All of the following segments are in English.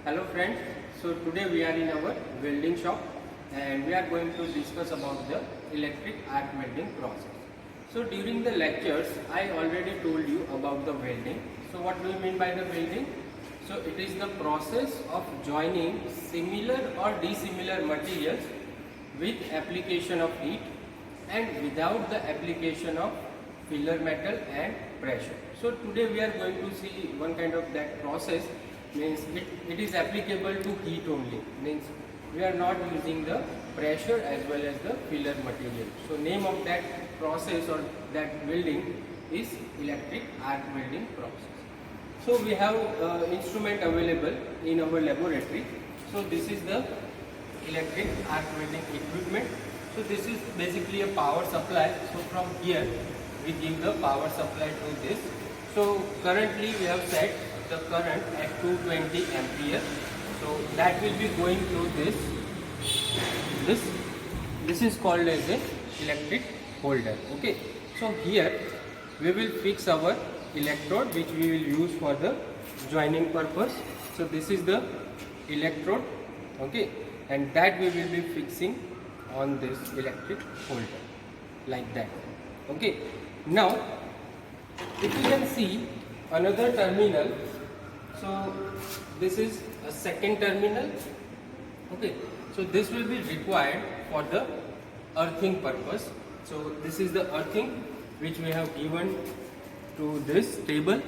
Hello friends, so today we are in our welding shop and we are going to discuss about the electric arc welding process. So during the lectures I already told you about the welding. So what do we mean by the welding? So it is the process of joining similar or dissimilar materials with application of heat and without the application of filler metal and pressure. So today we are going to see one kind of that process. Means it is applicable to heat only, means we are not using the pressure as well as the filler material. So name of that process or that welding is electric arc welding process. So we have instrument available in our laboratory. So this is the electric arc welding equipment. So this is basically a power supply. So from here we give the power supply to this. So currently we have set the current at 220 ampere. So that will be going through this is called as a electric holder. Okay, so here we will fix our electrode which we will use for the joining purpose. So this is the electrode, okay, and that we will be fixing on this electric holder like that. Okay, now if you can see another terminal, so this is a second terminal. Okay, so this will be required for the earthing purpose. So this is the earthing which we have given to this table.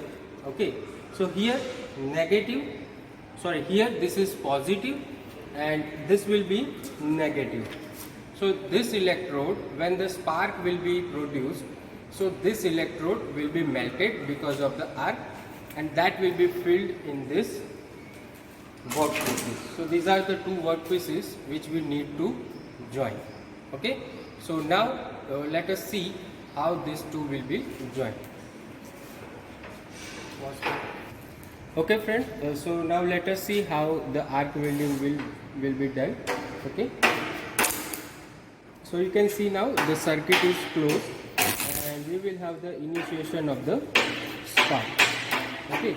Okay, so here here this is positive and this will be negative. So this electrode, when the spark will be produced, so this electrode will be melted because of the arc and that will be filled in this workpieces. So these are the two workpieces which we need to join. Okay, so now let us see how these two will be joined. Okay friends, so now let us see how the arc welding will be done. Okay, so you can see now the circuit is closed and we will have the initiation of the spark. Okay,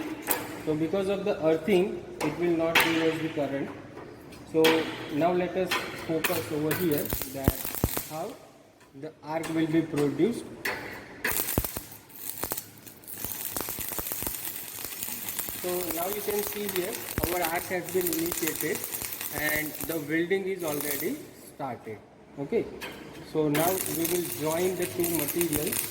so because of the earthing it will not give us the current. So now let us focus over here that how the arc will be produced. So now you can see here our arc has been initiated and the welding is already started. Okay, so now we will join the two materials.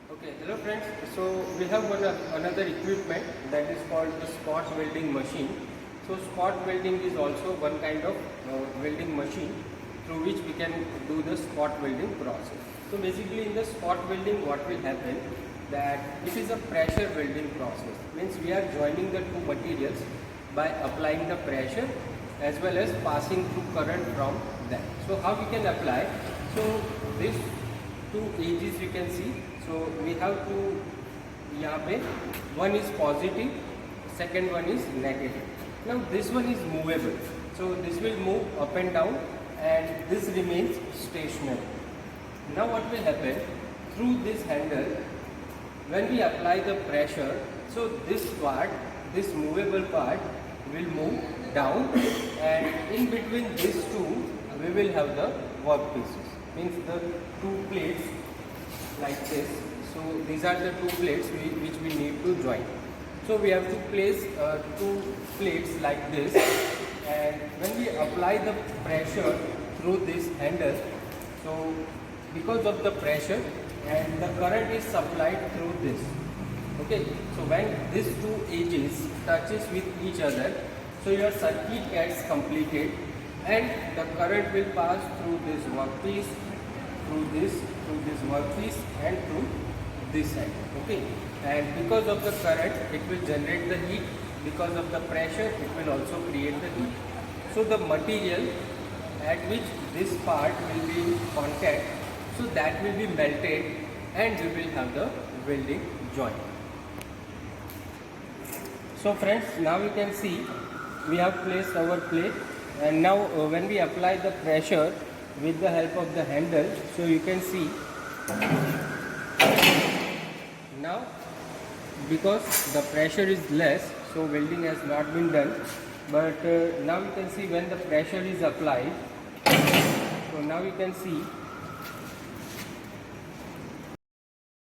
Okay, hello friends. So we have another equipment that is called the spot welding machine. So spot welding is also one kind of welding machine through which we can do the spot welding process. So basically in the spot welding what will happen, that it is a pressure welding process. Means we are joining the two materials by applying the pressure as well as passing through current from that. So how we can apply? So these two edges you can see. So we have two, यहाँ पे one is positive, second one is negative. Now this one is movable, so this will move up and down and this remains stationary. Now what will happen, through this handle when we apply the pressure, so this part, this movable part will move down and in between these two we will have the workpieces, means the two plates like this. So these are the two plates which we need to join. So we have to place two plates like this, and when we apply the pressure through this handle, so because of the pressure and the current is supplied through this. Okay, so when these two edges touches with each other, so your circuit gets completed and the current will pass through this workpiece, through this workpiece and through this side. Okay, and because of the current it will generate the heat, because of the pressure it will also create the heat. So the material at which this part will be in contact, so that will be melted and we will have the welding joint. So friends, now you can see we have placed our plate, and now when we apply the pressure with the help of the handle, so you can see now, because the pressure is less, so welding has not been done, but now you can see when the pressure is applied, so now you can see